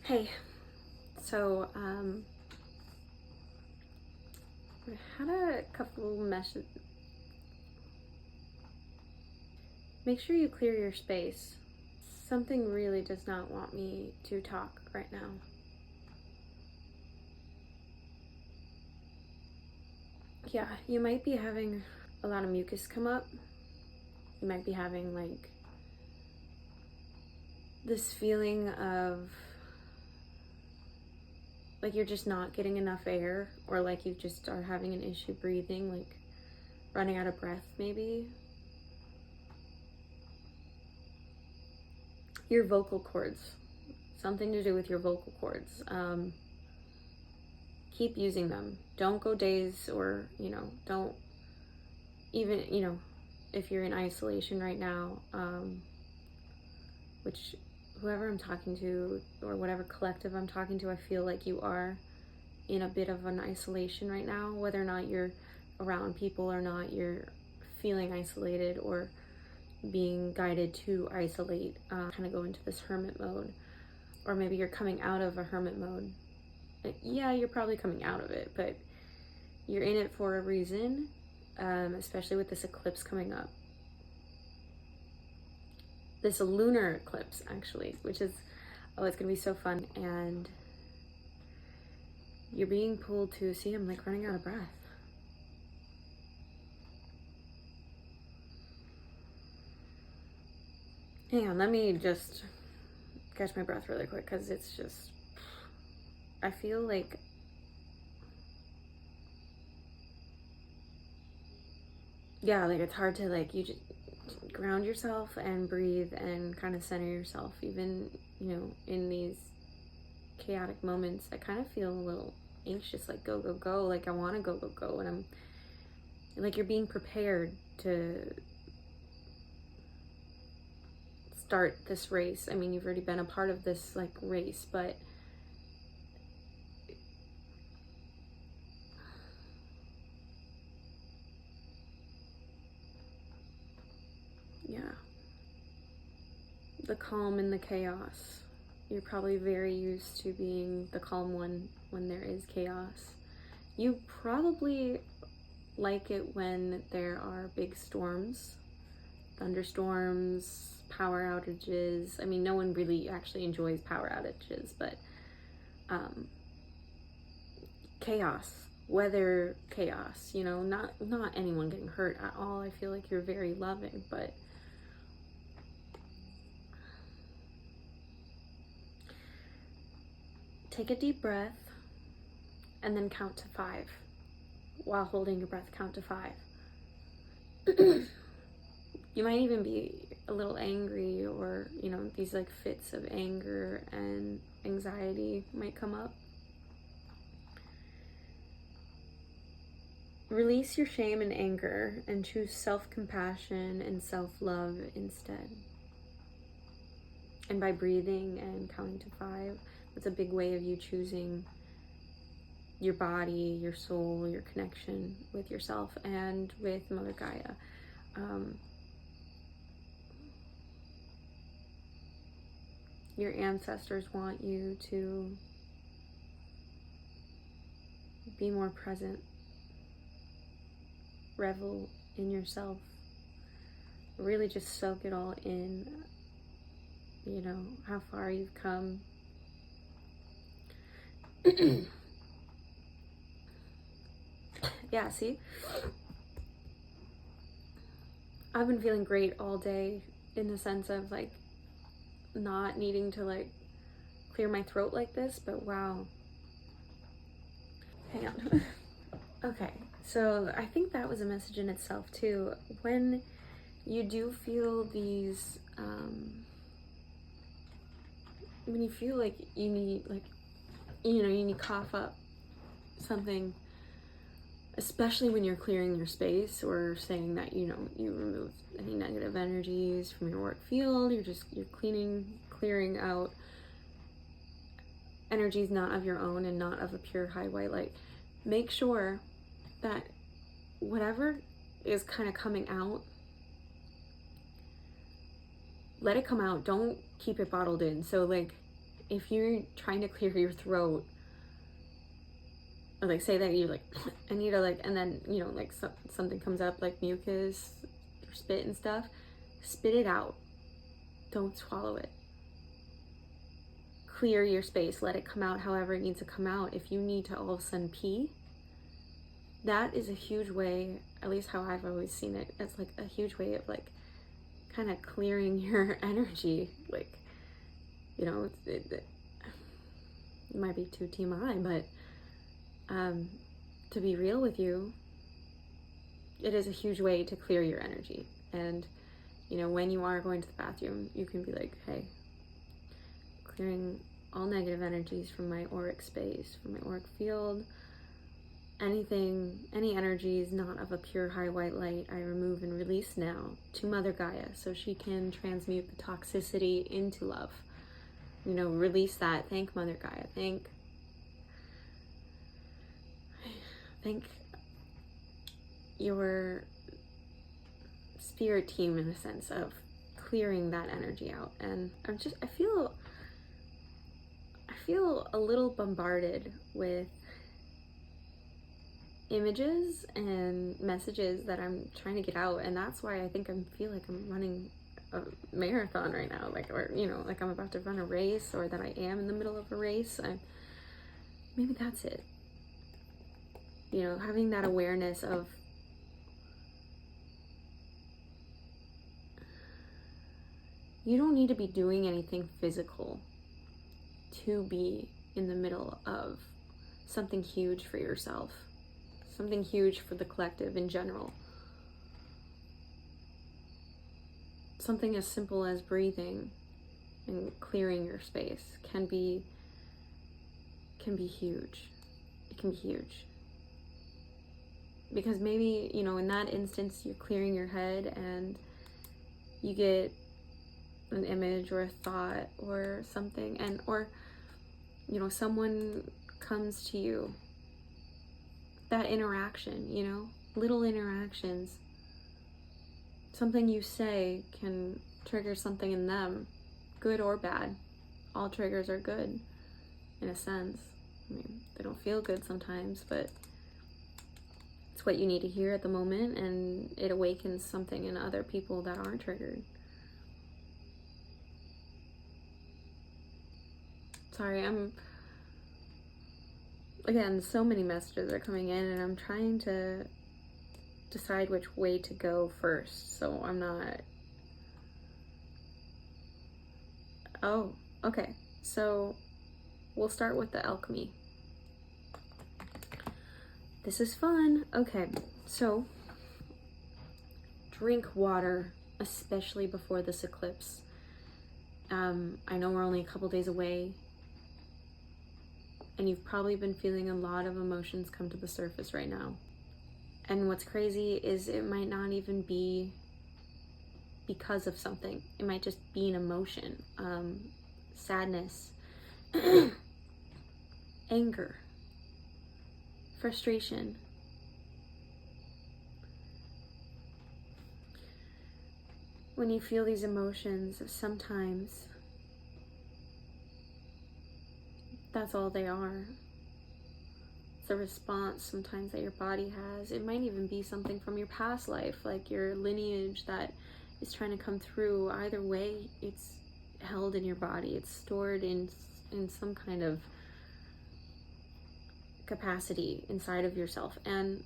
Hey, so I had a couple messages. Make sure you clear your space. Something really does not want me to talk right now. Yeah, you might be having a lot of mucus come up. You might be having like this feeling of like you're just not getting enough air, or like you just are having an issue breathing, like running out of breath maybe. Your vocal cords, something to do with your vocal cords. Keep using them. Don't go days, or don't even, if you're in isolation right now, which whoever I'm talking to or whatever collective I'm talking to, I feel like you are in a bit of an isolation right now. Whether or not you're around people or not, you're feeling isolated or being guided to isolate, kind of go into this hermit mode. Or maybe you're coming out of a hermit mode. Yeah, you're probably coming out of it, but you're in it for a reason, especially with this eclipse coming up. This lunar eclipse, actually, which is, it's gonna be so fun. And you're being pulled to, see, I'm like running out of breath. Hang on, let me just catch my breath really quick, because it's just, I feel like like it's hard to like, you just ground yourself and breathe and kind of center yourself, even in these chaotic moments. I kind of feel a little anxious, like go like I want to go, and I'm like, you're being prepared to start this race. I mean, you've already been a part of this like race, but yeah, the calm in the chaos. You're probably very used to being the calm one when there is chaos. You probably like it when there are big storms, thunderstorms, power outages. I mean, no one really actually enjoys power outages, but chaos, weather chaos, not anyone getting hurt at all. I feel like you're very loving, but take a deep breath and then count to 5. While holding your breath, count to 5. You might even be a little angry, or these like fits of anger and anxiety might come up. Release your shame and anger and choose self-compassion and self-love instead. And by breathing and counting to 5, that's a big way of you choosing your body, your soul, your connection with yourself and with Mother Gaia. Your ancestors want you to be more present, revel in yourself, really just soak it all in, how far you've come. Yeah, see? I've been feeling great all day, in the sense of like not needing to like clear my throat like this, but wow. Hang on. Okay, so I think that was a message in itself too. When you do feel these, when you feel like you need, like, you need to cough up something, especially when you're clearing your space, or saying that, you remove any negative energies from your work field, you're clearing out energies not of your own and not of a pure high white light. Make sure that whatever is kind of coming out, let it come out. Don't keep it bottled in. So like, if you're trying to clear your throat, or like say that you like, I need to like, and then, you know, like something comes up like mucus or spit and stuff, spit it out. Don't swallow it. Clear your space. Let it come out however it needs to come out. If you need to all of a sudden pee, that is a huge way, at least how I've always seen it, it's like a huge way of like kind of clearing your energy. Like, you know, it might be too TMI, but to be real with you, it is a huge way to clear your energy. And, you know, when you are going to the bathroom, you can be like, hey, clearing all negative energies from my auric space, from my auric field. Anything, any energies not of a pure high white light, I remove and release now to Mother Gaia so she can transmute the toxicity into love. You know, release that. Thank Mother Gaia. Thank your spirit team in a sense of clearing that energy out. And I feel a little bombarded with images and messages that I'm trying to get out, and that's why I think I feel like I'm running a marathon right now, like, or, you know, like I'm about to run a race, or that I am in the middle of a race. Maybe that's it. You know, having that awareness of you don't need to be doing anything physical to be in the middle of something huge for yourself, something huge for the collective in general. Something as simple as breathing and clearing your space can be huge. It can be huge. Because maybe, you know, in that instance, you're clearing your head and you get an image or a thought or something, and, or, you know, someone comes to you. That interaction, you know, little interactions. Something you say can trigger something in them, good or bad. All triggers are good, in a sense. I mean, they don't feel good sometimes, but it's what you need to hear at the moment, and it awakens something in other people that aren't triggered. Sorry, again, so many messages are coming in, and I'm trying to decide which way to go first, so I'm not... Oh, okay, so we'll start with the alchemy. This is fun. Okay, so drink water, especially before this eclipse. I know we're only a couple days away, and you've probably been feeling a lot of emotions come to the surface right now. And what's crazy is it might not even be because of something. It might just be an emotion. Sadness, anger, frustration. When you feel these emotions, sometimes that's all they are. It's a response sometimes that your body has. It might even be something from your past life, like your lineage that is trying to come through. Either way, it's held in your body. It's stored in some kind of capacity inside of yourself. And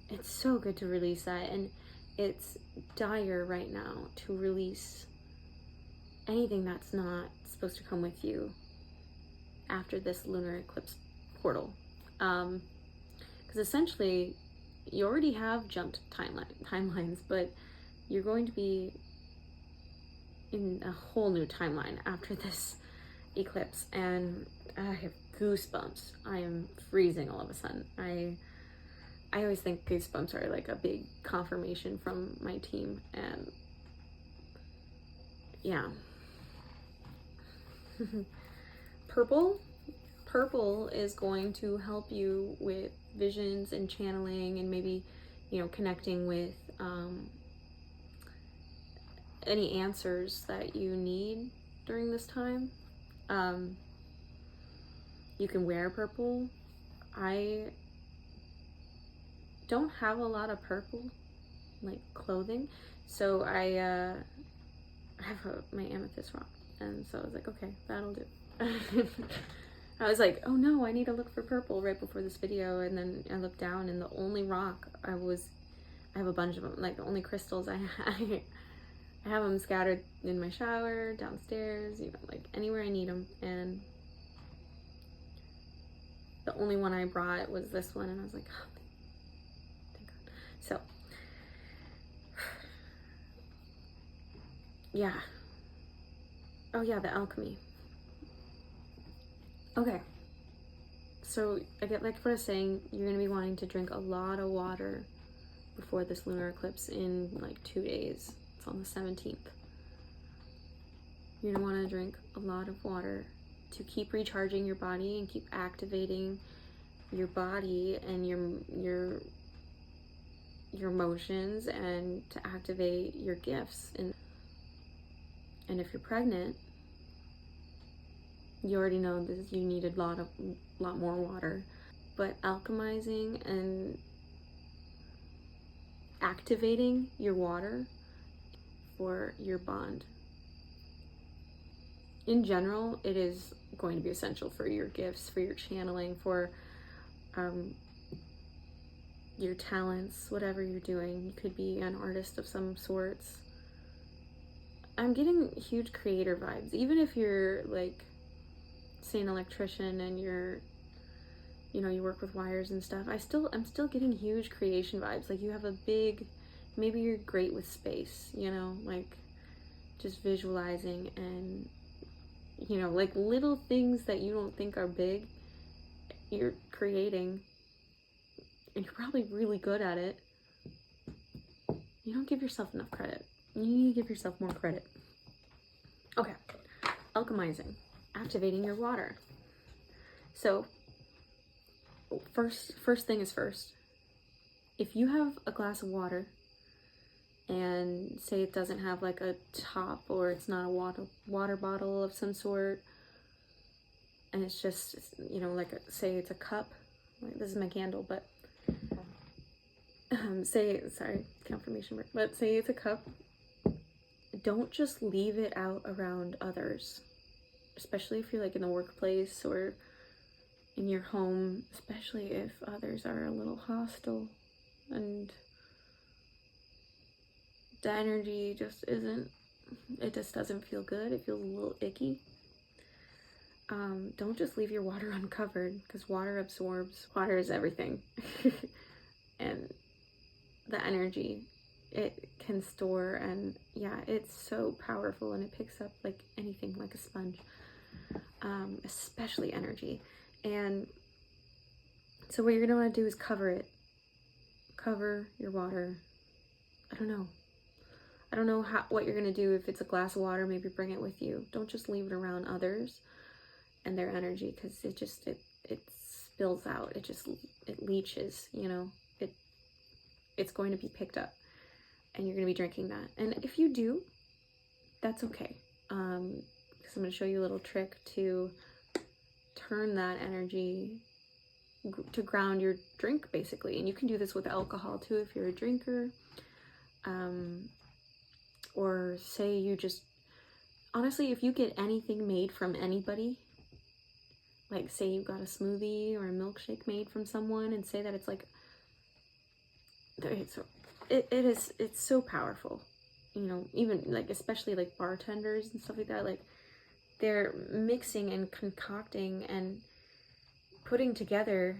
it's so good to release that. And it's dire right now to release anything that's not supposed to come with you after this lunar eclipse portal. Because essentially you already have jumped timelines, but you're going to be in a whole new timeline after this eclipse, and I have goosebumps. I am freezing all of a sudden. I always think goosebumps are like a big confirmation from my team, and yeah. Purple is going to help you with visions and channeling, and maybe, you know, connecting with any answers that you need during this time. You can wear purple. I don't have a lot of purple like clothing, so I have my amethyst rock, and so I was like, okay, that'll do. I was like, oh no, I need to look for purple right before this video, and then I looked down, and the only rock I have a bunch of them, like the only crystals I have them scattered in my shower, downstairs, you know, like anywhere I need them, and the only one I brought was this one, and I was like, oh, thank God. So, yeah. Oh yeah, the alchemy. Okay. So, I get like what I was saying, you're going to be wanting to drink a lot of water before this lunar eclipse in like 2 days. It's on the 17th. You're going to want to drink a lot of water to keep recharging your body and keep activating your body and your emotions, and to activate your gifts. And if you're pregnant, you already know that you need a lot more water. But alchemizing and activating your water for your bond. In general, it is going to be essential for your gifts, for your channeling, for your talents, whatever you're doing. You could be an artist of some sorts. I'm getting huge creator vibes. Even if you're like, say, an electrician and you work with wires and stuff, I'm still getting huge creation vibes. Like you have a big, maybe you're great with space, you know, like just visualizing and, you know, like little things that you don't think are big, you're creating, and you're probably really good at it. You don't give yourself enough credit. You need to give yourself more credit. Okay, alchemizing, activating your water. So first thing is first. If you have a glass of water and say it doesn't have like a top, or it's not a water bottle of some sort, and it's just, you know, like say it's a cup, like this is my candle, but sorry, confirmation mark, but say it's a cup, don't just leave it out around others, especially if you're like in the workplace or in your home, especially if others are a little hostile and the energy just doesn't feel good. It feels a little icky. Don't just leave your water uncovered, because water absorbs. Water is everything. And the energy it can store, and yeah, it's so powerful, and it picks up like anything, like a sponge, especially energy. And so what you're gonna want to do is cover your water. I don't know what you're gonna do. If it's a glass of water, maybe bring it with you. Don't just leave it around others and their energy, because it spills out. It leaches, you know. It's going to be picked up, and you're going to be drinking that. And if you do, that's okay, because I'm going to show you a little trick to turn that energy to ground your drink, basically. And you can do this with alcohol too if you're a drinker, or say you just, honestly, if you get anything made from anybody, like say you got a smoothie or a milkshake made from someone, and say that it's like, it's so powerful, you know. Even like, especially like bartenders and stuff like that, like they're mixing and concocting and putting together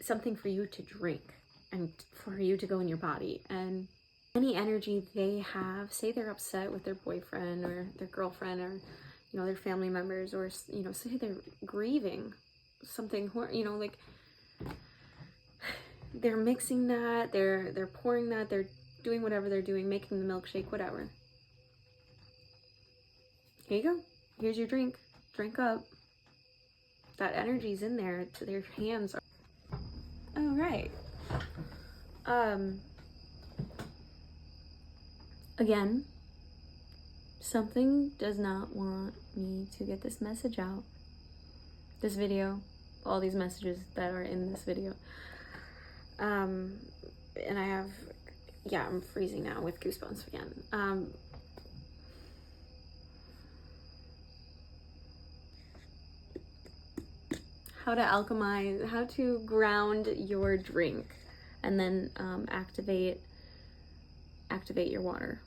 something for you to drink and for you to go in your body. And any energy they have, say they're upset with their boyfriend or their girlfriend, or you know, their family members, or you know, say they're grieving something, you know, like they're mixing that, they're pouring that, they're doing whatever they're doing, making the milkshake, whatever. Here you go. Here's your drink. Drink up. That energy's in there. To their hands are. All right. Again, Something does not want me to get this message out. This video, all these messages that are in this video. And I have, yeah, I'm freezing now with goosebumps again. How to alchemize, how to ground your drink, and then activate your water,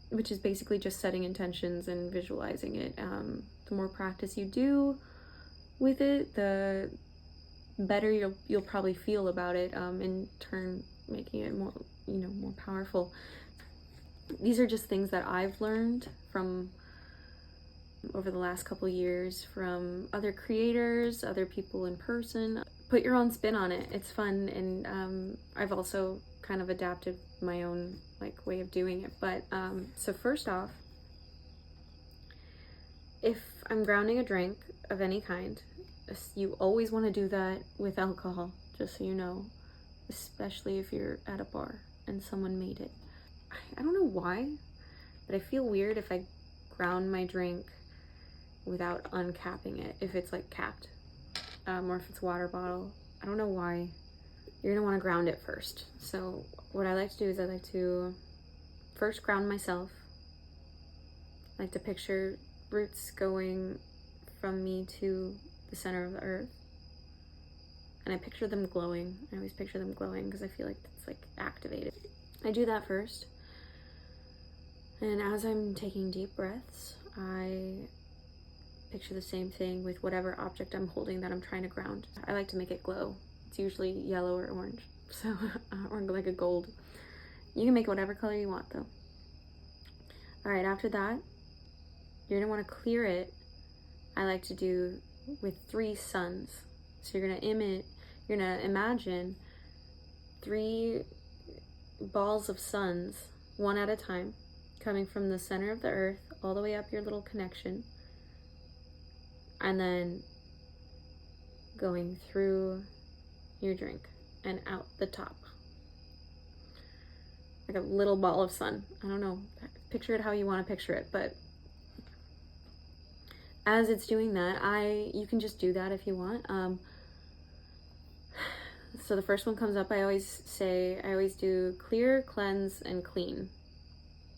which is basically just setting intentions and visualizing it. The more practice you do with it, the better you'll probably feel about it, in turn making it more, more powerful. These are just things that I've learned from over the last couple years from other creators, other people in person. Put your own spin on it. It's fun, and I've also kind of adapted my own way of doing it. But so first off, if I'm grounding a drink of any kind, you always want to do that with alcohol, just so you know, especially if you're at a bar and someone made it. I don't know why, but I feel weird if I ground my drink without uncapping it, if it's capped, or if it's a water bottle. I don't know why. You're gonna want to ground it first. So what I like to do is I like to first ground myself. I like to picture roots going from me to the center of the earth, and I picture them glowing. I always picture them glowing because I feel like it's activated. I do that first, and as I'm taking deep breaths, I picture the same thing with whatever object I'm holding that I'm trying to ground. I like to make it glow. It's usually yellow or orange, so or like a gold. You can make whatever color you want though. All right, after that, you're gonna want to clear it. I like to do with 3 suns. So you're gonna imagine 3 balls of suns, one at a time, coming from the center of the earth all the way up your little connection, and then going through your drink and out the top. Like a little ball of sun. I don't know. Picture it how you want to picture it, but as it's doing that, you can just do that if you want. So the first one comes up, I always do clear, cleanse, and clean.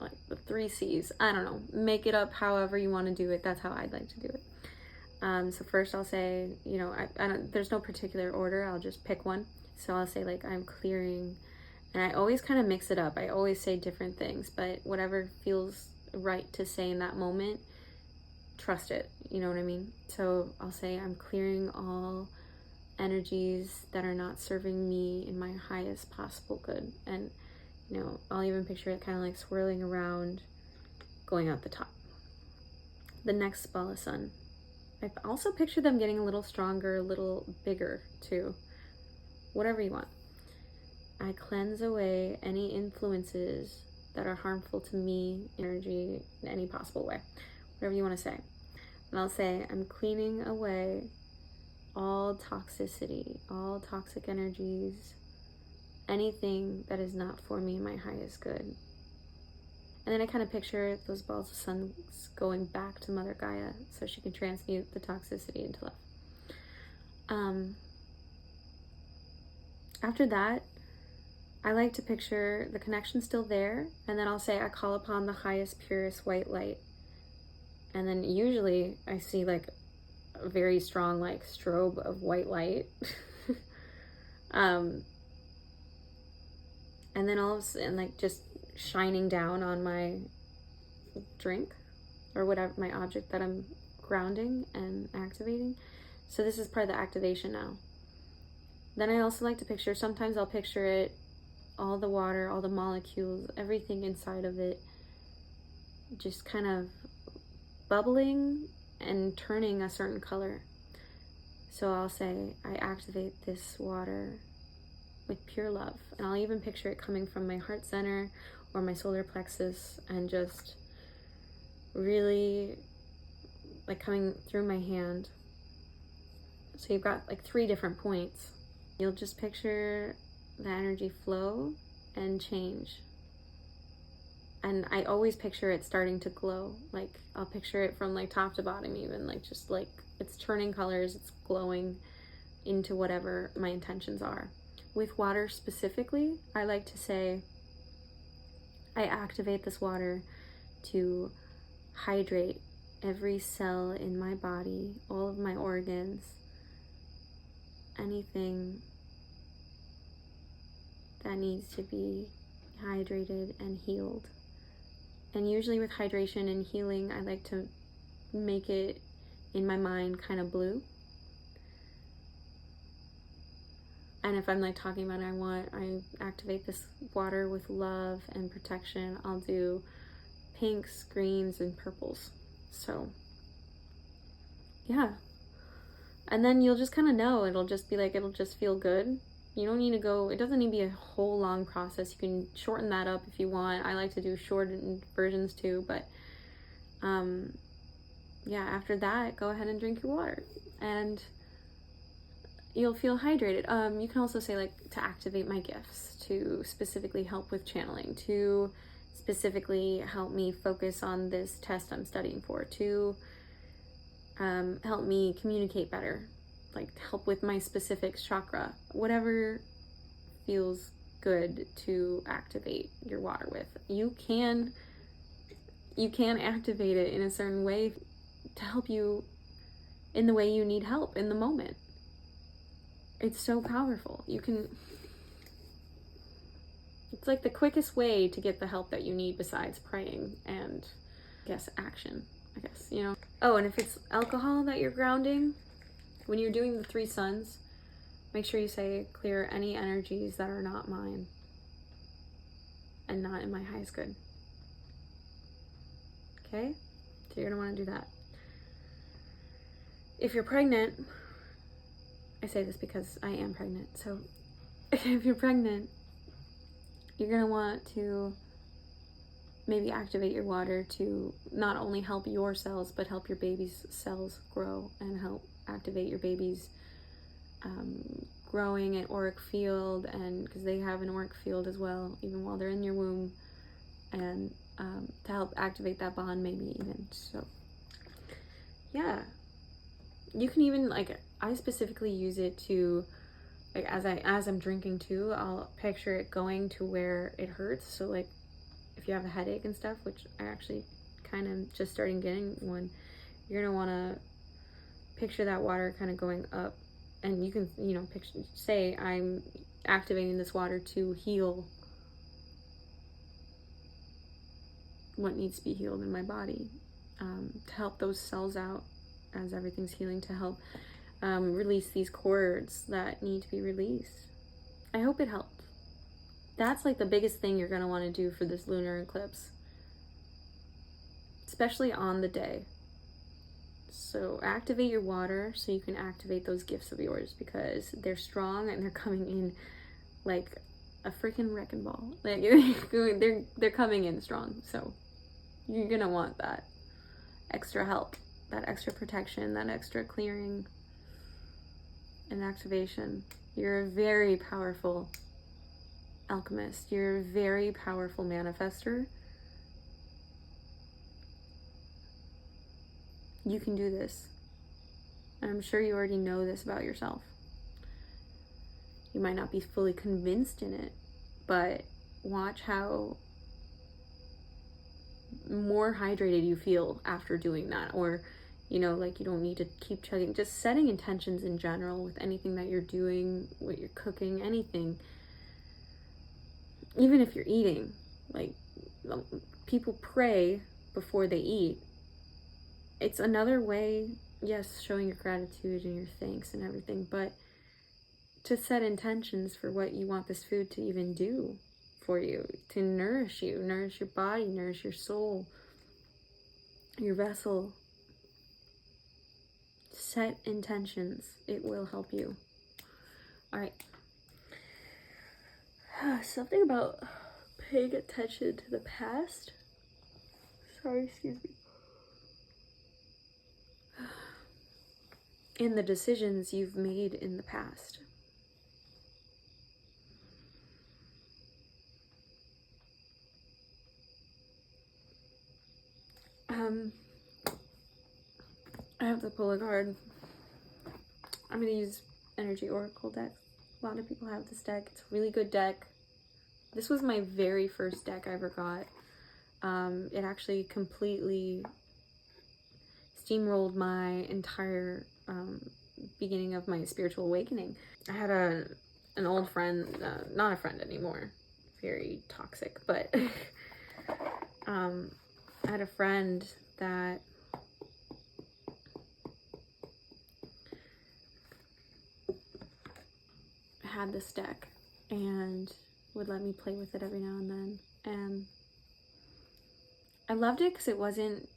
Like the 3 C's. I don't know. Make it up however you want to do it. That's how I'd like to do it. So first I'll say, there's no particular order. I'll just pick one. So I'll say I'm clearing, and I always kind of mix it up. I always say different things, but whatever feels right to say in that moment, trust it. You know what I mean? So I'll say I'm clearing all energies that are not serving me in my highest possible good. And, I'll even picture it kind of swirling around, going out the top. The next ball of sun, I also picture them getting a little stronger, a little bigger too. Whatever you want. I cleanse away any influences that are harmful to me, energy, in any possible way. Whatever you want to say. And I'll say, I'm cleaning away all toxicity, all toxic energies, anything that is not for me, my highest good. And then I kind of picture those balls of sun going back to Mother Gaia so she can transmute the toxicity into love. After that, I like to picture the connection still there, and then I'll say I call upon the highest, purest white light. And then usually I see a very strong strobe of white light. And then all of a sudden just shining down on my drink or whatever, my object that I'm grounding and activating. So this is part of the activation now. Then I also like to picture, sometimes I'll picture it, all the water, all the molecules, everything inside of it just kind of bubbling and turning a certain color. So I'll say I activate this water with pure love, and I'll even picture it coming from my heart center or my solar plexus and just really coming through my hand. So you've got 3 different points. You'll just picture the energy flow and change And I always picture it starting to glow. Like, I'll picture it from like top to bottom, even like just like it's turning colors, it's glowing into whatever my intentions are. With water specifically, I like to say I activate this water to hydrate every cell in my body, all of my organs, anything that needs to be hydrated and healed. And usually with hydration and healing, I like to make it, in my mind, kind of blue. And if I'm like talking about I activate this water with love and protection, I'll do pinks, greens, and purples. So yeah. And then you'll just kind of know, it'll just be like, it'll just feel good. You don't need to go, it doesn't need to be a whole long process. You can shorten that up if you want. I like to do shortened versions too, but yeah, after that, go ahead and drink your water and you'll feel hydrated. You can also say like to activate my gifts, to specifically help with channeling, to specifically help me focus on this test I'm studying for, to help me communicate better, like help with my specific chakra, whatever feels good to activate your water with. You can activate it in a certain way to help you in the way you need help in the moment. It's so powerful. It's like the quickest way to get the help that you need besides praying and, I guess, action, you know. Oh, and if it's alcohol that you're grounding, when you're doing the 3 suns, make sure you say, clear any energies that are not mine and not in my highest good. Okay? So you're gonna wanna do that. If you're pregnant, I say this because I am pregnant, so if you're pregnant, you're gonna want to maybe activate your water to not only help your cells, but help your baby's cells grow and help activate your baby's growing an auric field, and because they have an auric field as well, even while they're in your womb, and to help activate that bond maybe even. So yeah, you can even, like, I specifically use it to, like, as I'm drinking too, I'll picture it going to where it hurts. So like if you have a headache and stuff, which I actually kind of just starting getting one, you're gonna want to picture that water kind of going up, and you can, you know, say I'm activating this water to heal what needs to be healed in my body, to help those cells out as everything's healing, to help release these cords that need to be released. I hope it helped. That's like the biggest thing you're going to want to do for this lunar eclipse, especially on the day. So activate your water so you can activate those gifts of yours, because they're strong and they're coming in like a freaking wrecking ball. Like they're coming in strong. So you're going to want that extra help, that extra protection, that extra clearing and activation. You're a very powerful alchemist. You're a very powerful manifester. You can do this. And I'm sure you already know this about yourself. You might not be fully convinced in it, but watch how more hydrated you feel after doing that. Or, you know, like, you don't need to keep chugging. Just setting intentions in general with anything that you're doing, what you're cooking, anything. Even if you're eating, like, people pray before they eat. It's another way, yes, showing your gratitude and your thanks and everything, but to set intentions for what you want this food to even do for you, to nourish you, nourish your body, nourish your soul, your vessel. Set intentions. It will help you. All right. Something about paying attention to the past. Sorry, excuse me. In the decisions you've made in the past. I have to pull a card. I'm going to use Energy Oracle deck. A lot of people have this deck. It's a really good deck. This was my very first deck I ever got. It actually completely steamrolled my entire beginning of my spiritual awakening. I had an old friend, not a friend anymore, very toxic, but I had a friend that had this deck and would let me play with it every now and then, and I loved it because it wasn't,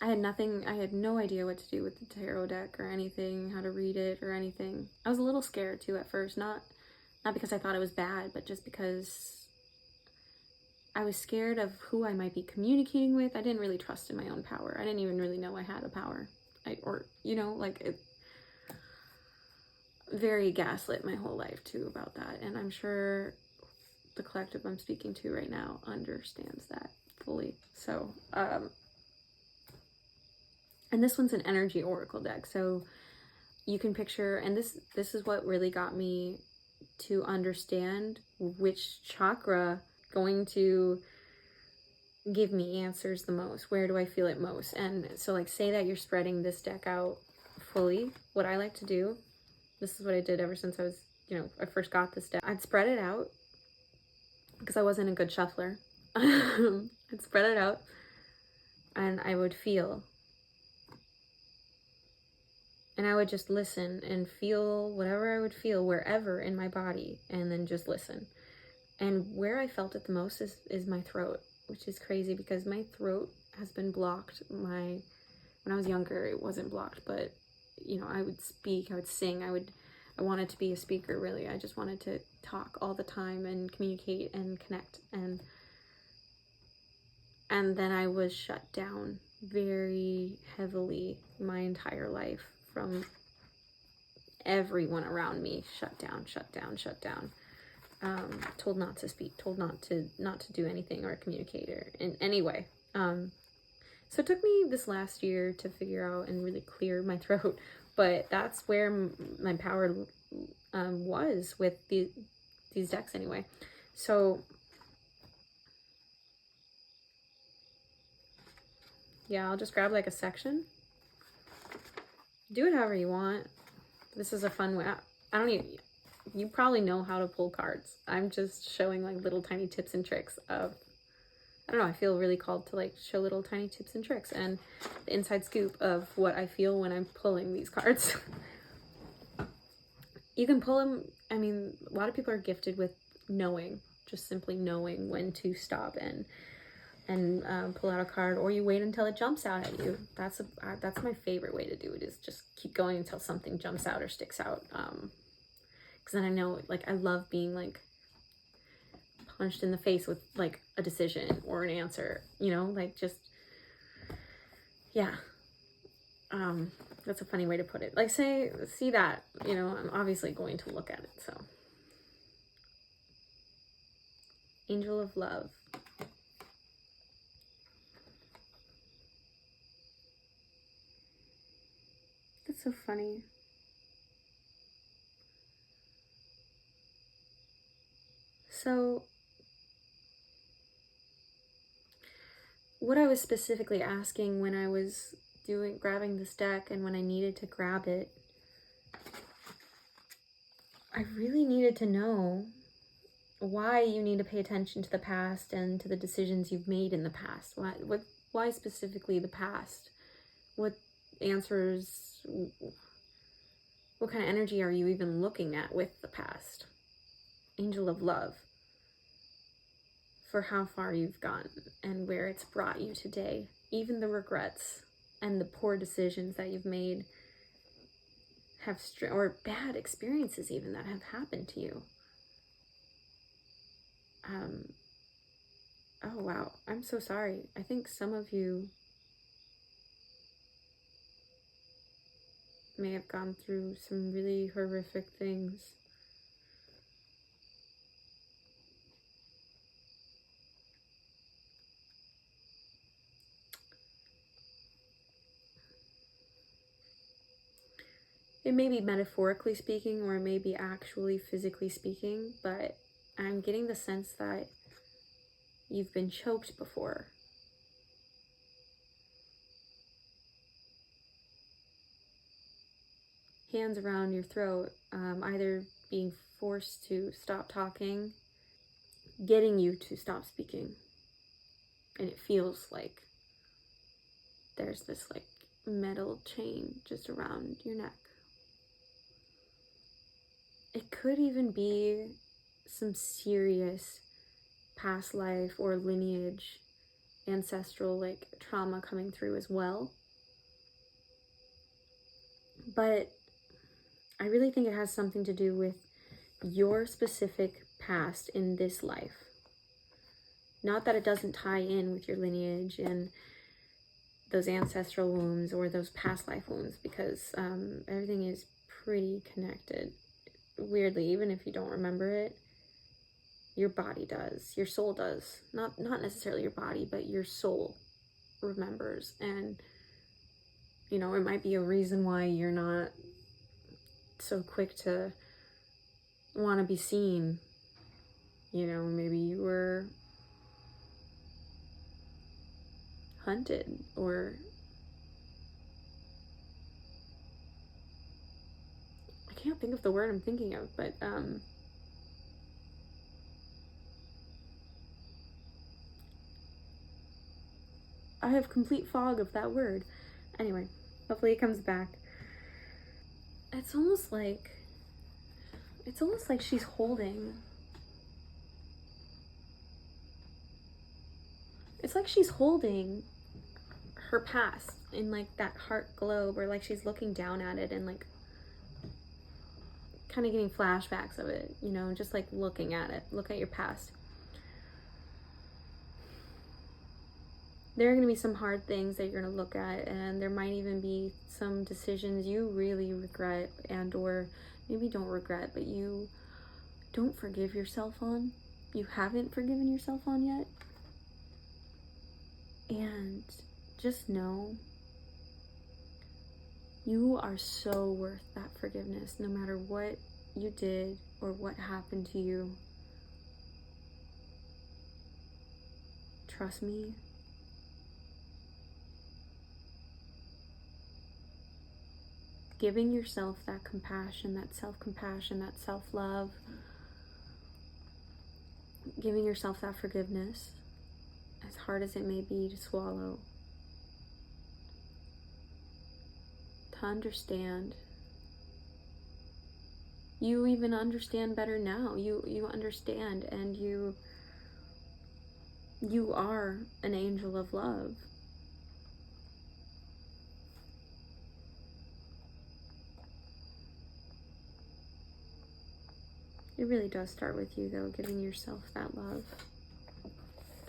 I had no idea what to do with the tarot deck or anything, how to read it or anything. I was a little scared too at first, not because I thought it was bad, but just because I was scared of who I might be communicating with. I didn't really trust in my own power. I didn't even really know I had a power. It very gaslit my whole life too about that. And I'm sure the collective I'm speaking to right now understands that fully. So, and this one's an energy oracle deck. So you can picture, and this is what really got me to understand which chakra going to give me answers the most. Where do I feel it most? And so like, say that you're spreading this deck out fully. What I like to do, this is what I did ever since I was, I first got this deck. I'd spread it out because I wasn't a good shuffler. I'd spread it out and I would feel. And I would just listen and feel whatever I would feel wherever in my body, and then just listen. And where I felt it the most is my throat, which is crazy because my throat has been blocked. When I was younger, it wasn't blocked, but I would speak, I would sing, I wanted to be a speaker, really. I just wanted to talk all the time and communicate and connect. And then I was shut down very heavily my entire life from everyone around me. Shut down. Told not to speak, told not to do anything or communicate or in any way. So it took me this last year to figure out and really clear my throat, but that's where my power was with these decks anyway. So yeah, I'll just grab like a section. Do it however you want. This is a fun way. You probably know how to pull cards. I'm just showing like little tiny tips and tricks of, I don't know, I feel really called to like show little tiny tips and tricks and the inside scoop of what I feel when I'm pulling these cards. You can pull them, a lot of people are gifted with knowing, just simply knowing when to stop and pull out a card, or you wait until it jumps out at you. That's my favorite way to do it, is just keep going until something jumps out or sticks out. Because then I know, like, I love being like punched in the face with like a decision or an answer, like just, yeah. That's a funny way to put it. Like, see that, I'm obviously going to look at it. So, Angel of Love. That's so funny. So, what I was specifically asking when I was grabbing this deck and when I needed to grab it, I really needed to know why you need to pay attention to the past and to the decisions you've made in the past. Why specifically the past? What answers, what kind of energy are you even looking at with the past? Angel of Love. For how far you've gone and where it's brought you today. Even the regrets and the poor decisions that you've made or bad experiences even that have happened to you. Oh wow, I'm so sorry. I think some of you may have gone through some really horrific things. It may be metaphorically speaking, or it may be actually physically speaking, but I'm getting the sense that you've been choked before. Hands around your throat, either being forced to stop talking, getting you to stop speaking. And it feels like there's this like metal chain just around your neck. It could even be some serious past life or lineage, ancestral like trauma coming through as well. But I really think it has something to do with your specific past in this life. Not that it doesn't tie in with your lineage and those ancestral wounds or those past life wounds, because everything is pretty connected. Weirdly, even if you don't remember it, your body does, your soul does. Not necessarily your body, but your soul remembers. And you know, it might be a reason why you're not so quick to want to be seen. You know, maybe you were hunted, or I can't think of the word I'm thinking of, but I have complete fog of that word. Anyway, hopefully it comes back. It's almost like she's holding. It's like she's holding her past in like that heart globe, or like she's looking down at it and like kind of getting flashbacks of it, you know, just like looking at it. Look at your past. There are going to be some hard things that you're going to look at, and there might even be some decisions you really regret, and or maybe don't regret, but you don't forgive yourself on. You haven't forgiven yourself on yet. And just know you are so worth that forgiveness, no matter what you did or what happened to you. Trust me. Giving yourself that compassion, that self-compassion, that self-love, giving yourself that forgiveness, as hard as it may be to swallow, to understand. You even understand better now. You understand, and you are an angel of love. It really does start with you, though, giving yourself that love.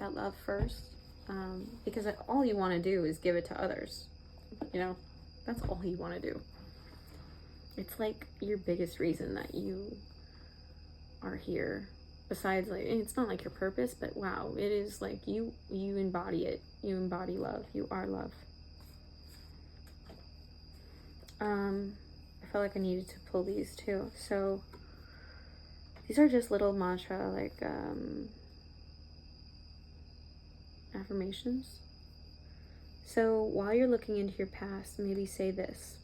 That love first. Because all you want to do is give it to others. You know, that's all you want to do. It's like your biggest reason that you are here. Besides, like, it's not like your purpose, but wow, it is like you embody it. You embody love. You are love. I felt like I needed to pull these too. So these are just little mantra, like affirmations. So while you're looking into your past, maybe say this: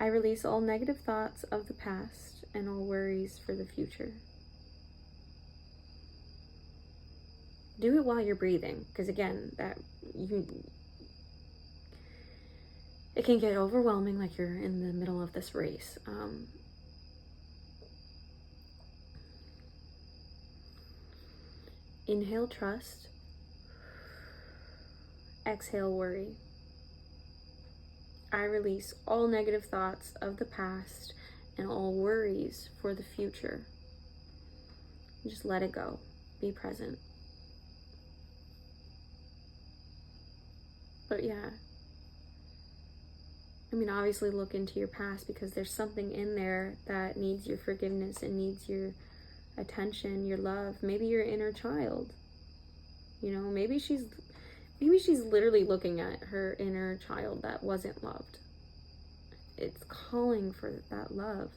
I release all negative thoughts of the past and all worries for the future. Do it while you're breathing, because again, it can get overwhelming, like you're in the middle of this race. Inhale trust. Exhale worry. I release all negative thoughts of the past and all worries for the future. Just let it go. Be present. But yeah, I mean, obviously look into your past, because there's something in there that needs your forgiveness and needs your attention, your love. Maybe your inner child. You know, maybe she's literally looking at her inner child that wasn't loved. it's calling for that love.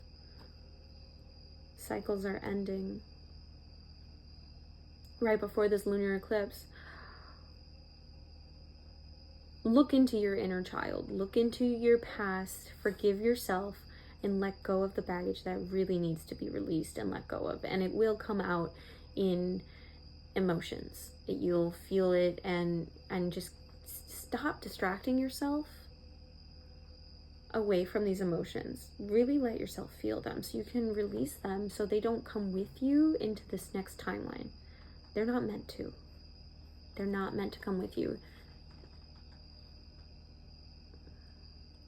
Cycles are ending. Right before this lunar eclipse, look into your inner child, look into your past, forgive yourself, and let go of the baggage that really needs to be released and let go of. And it will come out in emotions. You'll feel it, and just stop distracting yourself away from these emotions. Really let yourself feel them so you can release them, so they don't come with you into this next timeline. They're not meant to. They're not meant to come with you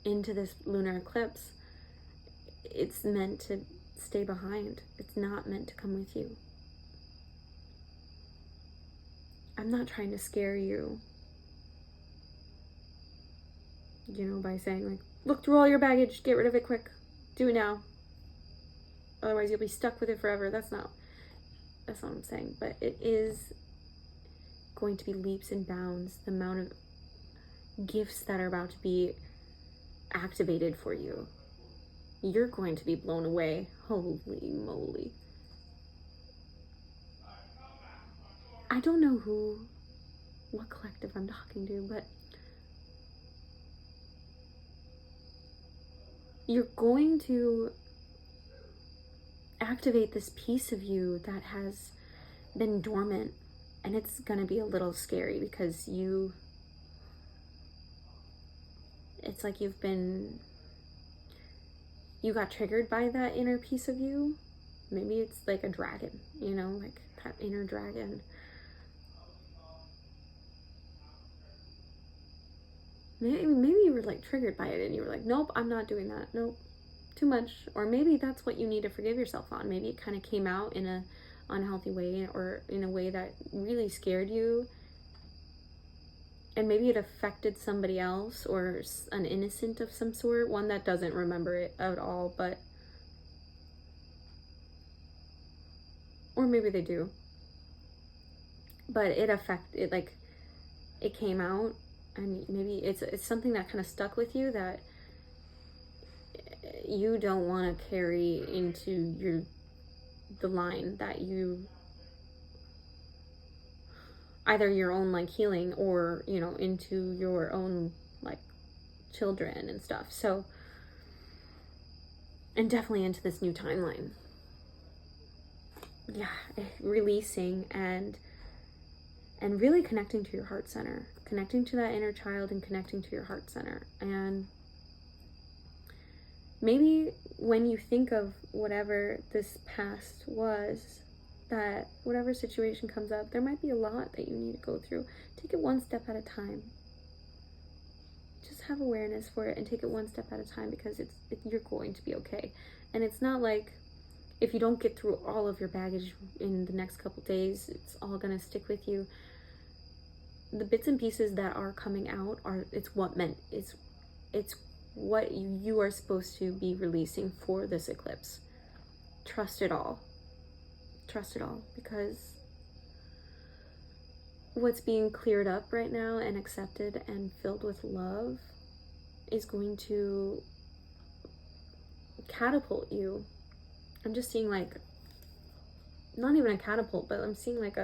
into this lunar eclipse. It's meant to stay behind. It's not meant to come with you. I'm not trying to scare you, by saying like, look through all your baggage, get rid of it quick, do it now. Otherwise you'll be stuck with it forever. That's not what I'm saying. But it is going to be leaps and bounds, the amount of gifts that are about to be activated for you. You're going to be blown away. Holy moly. I don't know what collective I'm talking to, but you're going to activate this piece of you that has been dormant, and it's going to be a little scary because it's like you got triggered by that inner piece of you. Maybe it's like a dragon, like that inner dragon. Maybe you were like triggered by it and you were like, nope, I'm not doing that. Nope, too much. Or maybe that's what you need to forgive yourself on. Maybe it kind of came out in a unhealthy way, or in a way that really scared you. And maybe it affected somebody else, or an innocent of some sort, one that doesn't remember it at all, or maybe they do. But it came out, and maybe it's something that kind of stuck with you that you don't want to carry into the line that you, either your own like healing, or into your own like children and stuff. So, and definitely into this new timeline. Yeah, releasing and really connecting to your heart center, connecting to that inner child, and connecting to your heart center. And maybe when you think of whatever this past was, that whatever situation comes up, there might be a lot that you need to go through. Take it one step at a time. Just have awareness for it and take it one step at a time, because you're going to be okay. And it's not like if you don't get through all of your baggage in the next couple days, it's all gonna stick with you. The bits and pieces that are coming out it's what you are supposed to be releasing for this eclipse. Trust it all. Trust it all, because what's being cleared up right now and accepted and filled with love is going to catapult you. I'm just seeing like, not even a catapult, but I'm seeing like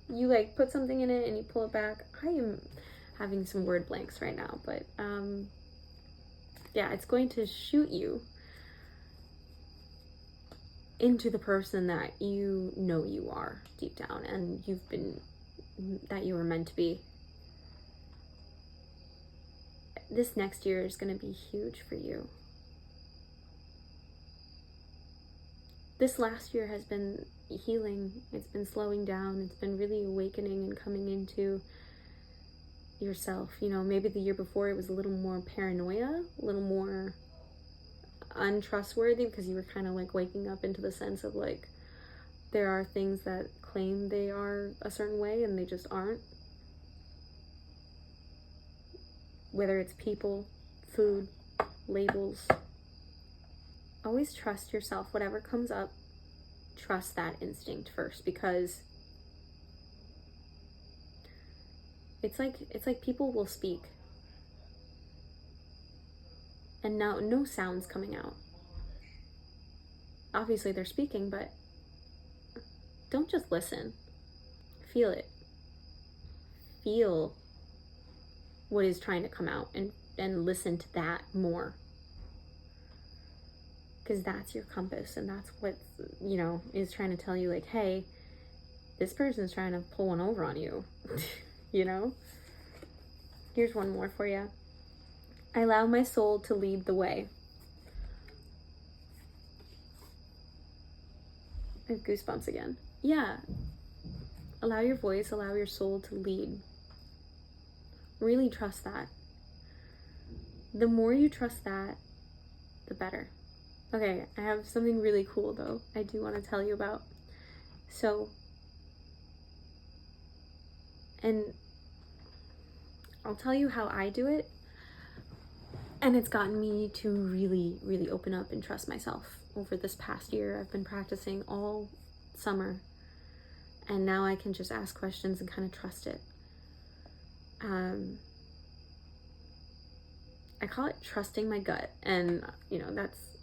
you like put something in it and you pull it back. I am having some word blanks right now, but yeah, it's going to shoot you into the person that you are deep down, and that you were meant to be. This next year is going to be huge for you. This last year has been healing. It's been slowing down. It's been really awakening and coming into yourself. Maybe the year before it was a little more paranoia, a little more untrustworthy, because you were kind of like waking up into the sense of like, there are things that claim they are a certain way and they just aren't. Whether it's people, food, labels. Always trust yourself. Whatever comes up, trust that instinct first, because it's like people will speak. And now no sounds coming out. Obviously they're speaking, but don't just listen. Feel it. Feel what is trying to come out, and listen to that more. Because that's your compass, and that's what, you know, is trying to tell you, like, hey, this person's trying to pull one over on you. You know? Here's one more for you. I allow my soul to lead the way. I have goosebumps again. Yeah. Allow your voice, allow your soul to lead. Really trust that. The more you trust that, the better. Okay, I have something really cool though I do want to tell you about. So, and I'll tell you how I do it. And it's gotten me to really, really open up and trust myself. Over this past year, I've been practicing all summer. And now I can just ask questions and kind of trust it. I call it trusting my gut. And, you know, that's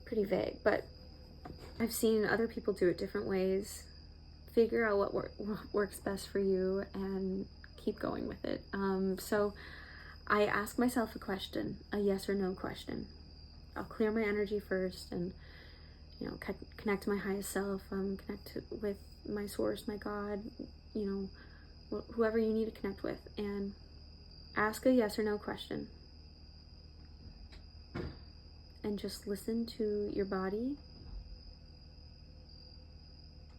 pretty vague. But I've seen other people do it different ways. Figure out what works best for you and keep going with it. So I ask myself a question, a yes or no question. I'll clear my energy first and, you know, connect to my highest self, connect with my source, my God, you know, whoever you need to connect with, and ask a yes or no question. And just listen to your body.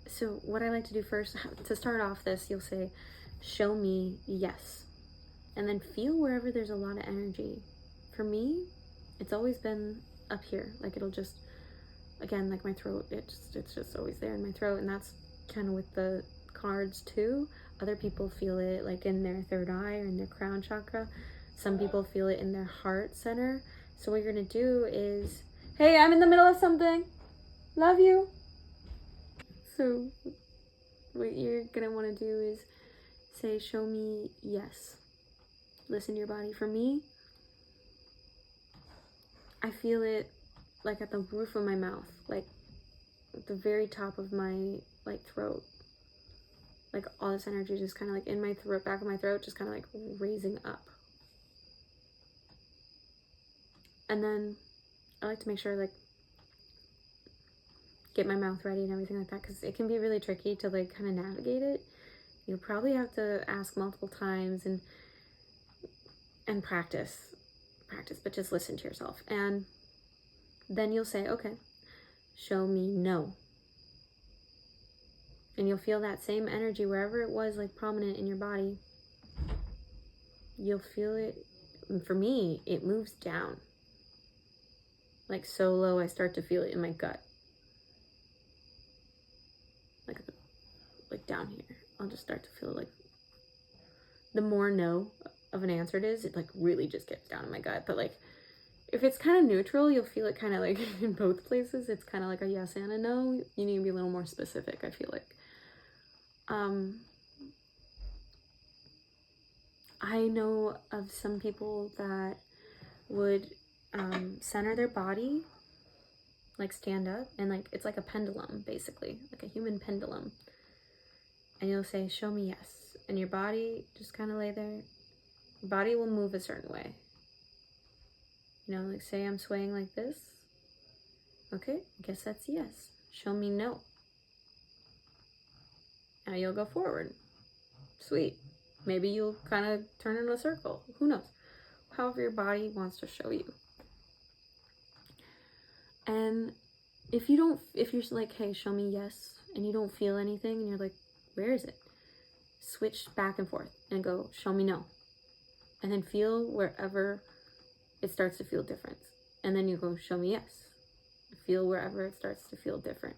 So what I like to do first, to start off this, you'll say, show me yes. And then feel wherever there's a lot of energy. For me, it's always been up here. Like it'll just, again, like my throat, it's just always there in my throat. And that's kind of with the cards too. Other people feel it like in their third eye or in their crown chakra. Some people feel it in their heart center. So what you're gonna do is, hey, I'm in the middle of something. Love you. So what you're gonna wanna do is say, show me yes. Listen to your body. For me, I feel it like at the roof of my mouth, like at the very top of my like throat. Like all this energy just kind of like in my throat, back of my throat, just kind of like raising up. And then I like to make sure like get my mouth ready and everything like that, because it can be really tricky to like kind of navigate it. You'll probably have to ask multiple times and practice, but just listen to yourself. And then you'll say, okay, show me no. And you'll feel that same energy wherever it was like prominent in your body. You'll feel it. And for me, it moves down. Like so low, I start to feel it in my gut. Like down here. I'll just start to feel like the more no of an answer it is, it like really just gets down in my gut. But like if it's kind of neutral, you'll feel it kind of like in both places. It's kind of like a yes and a no. You need to be a little more specific, I feel like. I know of some people that would center their body, like stand up, and like it's like a pendulum, basically, like a human pendulum. And you'll say, show me yes. And your body just kind of lay there. Your body will move a certain way. You know, like say I'm swaying like this. Okay, I guess that's yes. Show me no. Now you'll go forward. Sweet. Maybe you'll kind of turn in a circle. Who knows? However your body wants to show you. And if you're like, hey, show me yes, and you don't feel anything, and you're like, where is it? Switch back and forth and go, show me no. And then feel wherever it starts to feel different. And then you go, show me yes. Feel wherever it starts to feel different.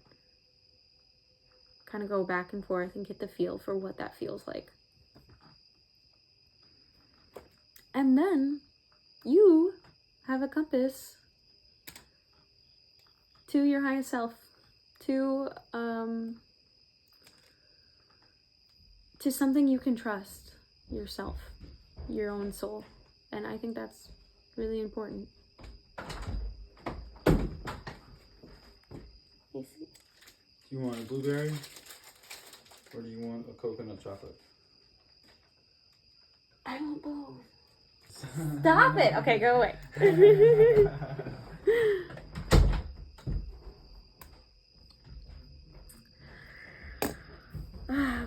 Kind of go back and forth and get the feel for what that feels like. And then you have a compass to your highest self, to something you can trust, yourself, your own soul. And I think that's Really important. Do you want a blueberry or do you want a coconut chocolate? I want both. Stop it! Okay, go away.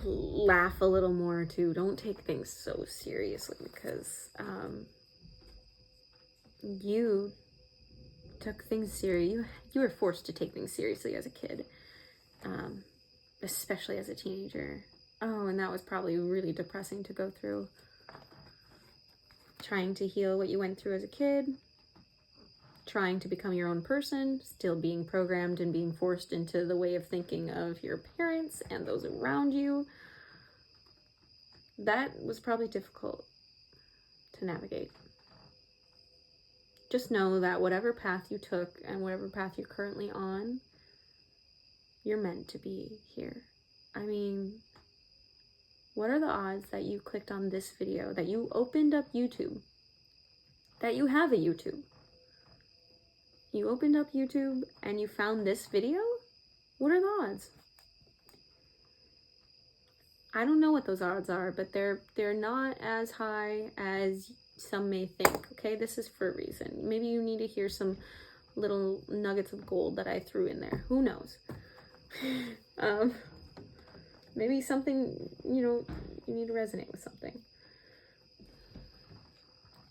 Laugh a little more too. Don't take things so seriously, because you took things serious. You were forced to take things seriously as a kid, especially as a teenager. Oh, and that was probably really depressing to go through. Trying to heal what you went through as a kid, trying to become your own person, still being programmed and being forced into the way of thinking of your parents and those around you. That was probably difficult to navigate. Just know that whatever path you took and whatever path you're currently on, you're meant to be here. I mean, what are the odds that you clicked on this video, that you opened up YouTube, that you have a YouTube? You opened up YouTube and you found this video? What are the odds? I don't know what those odds are, but they're not as high as some may think, okay? This is for a reason. Maybe you need to hear some little nuggets of gold that I threw in there. Who knows? Maybe something, you need to resonate with something.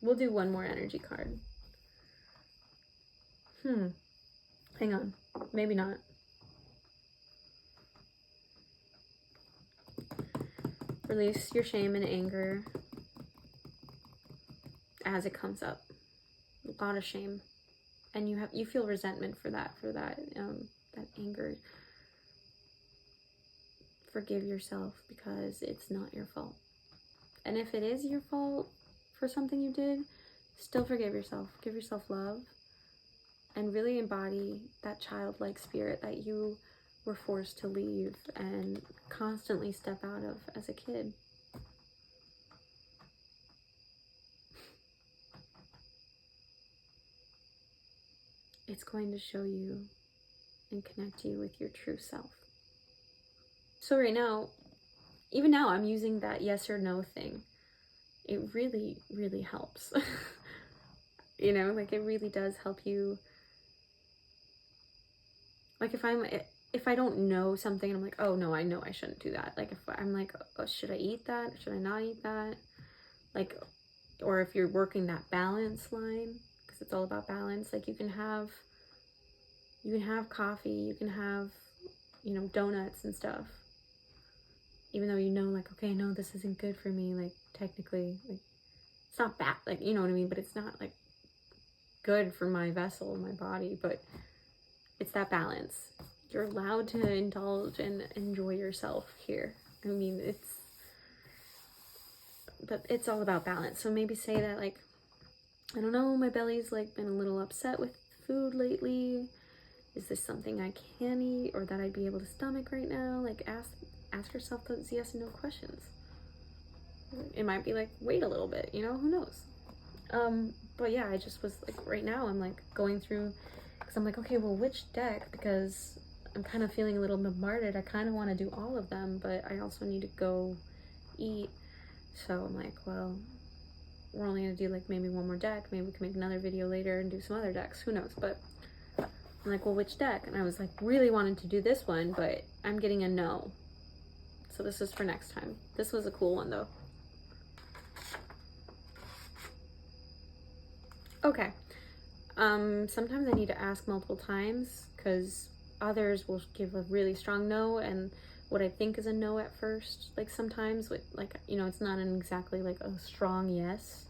We'll do one more energy card. Hang on. Maybe not. Release your shame and anger as it comes up. A lot of shame. And you feel resentment for that anger. Forgive yourself, because it's not your fault. And if it is your fault for something you did, still forgive yourself. Give yourself love. And really embody that childlike spirit that you were forced to leave and constantly step out of as a kid. It's going to show you and connect you with your true self. So right now, even now, I'm using that yes or no thing. It really, really helps. It really does help you. Like if I don't know something and I'm like, oh no, I know I shouldn't do that. Like if I'm like, oh, should I eat that? Should I not eat that? Like, or if you're working that balance line, because it's all about balance. Like you can have coffee, you can have, donuts and stuff. Even though like, okay, no, this isn't good for me. Like technically, like it's not bad. Like, you know what I mean? But it's not like good for my vessel, my body, but it's that balance. You're allowed to indulge and enjoy yourself here. I mean, but it's all about balance. So maybe say that, like, I don't know, my belly's like been a little upset with food lately. Is this something I can eat or that I'd be able to stomach right now? Like ask yourself those yes and no questions. It might be like, wait a little bit, who knows? But yeah, I just was like, right now I'm like going through, because I'm like, okay, well, which deck? Because I'm kind of feeling a little bombarded. I kind of want to do all of them, but I also need to go eat. So I'm like, well, we're only going to do like maybe one more deck. Maybe we can make another video later and do some other decks. Who knows? But I'm like, well, which deck? And I was like, really wanting to do this one, but I'm getting a no. So this is for next time. This was a cool one though. Okay. Sometimes I need to ask multiple times because others will give a really strong no, and what I think is a no at first, like sometimes with like, it's not exactly like a strong yes.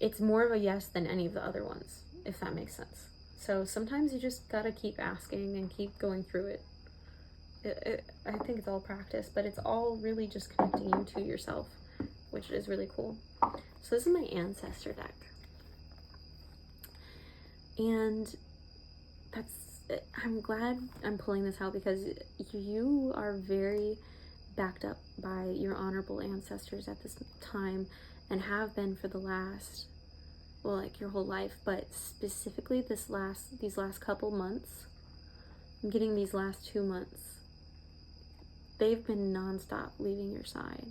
It's more of a yes than any of the other ones, if that makes sense. So sometimes you just gotta keep asking and keep going through it. I think it's all practice, but it's all really just connecting you to yourself, which is really cool. So this is my ancestor deck. And I'm glad I'm pulling this out because you are very backed up by your honorable ancestors at this time. and have been for the last, well, like your whole life, but specifically these last couple months, I'm getting these last 2 months, they've been nonstop leaving your side.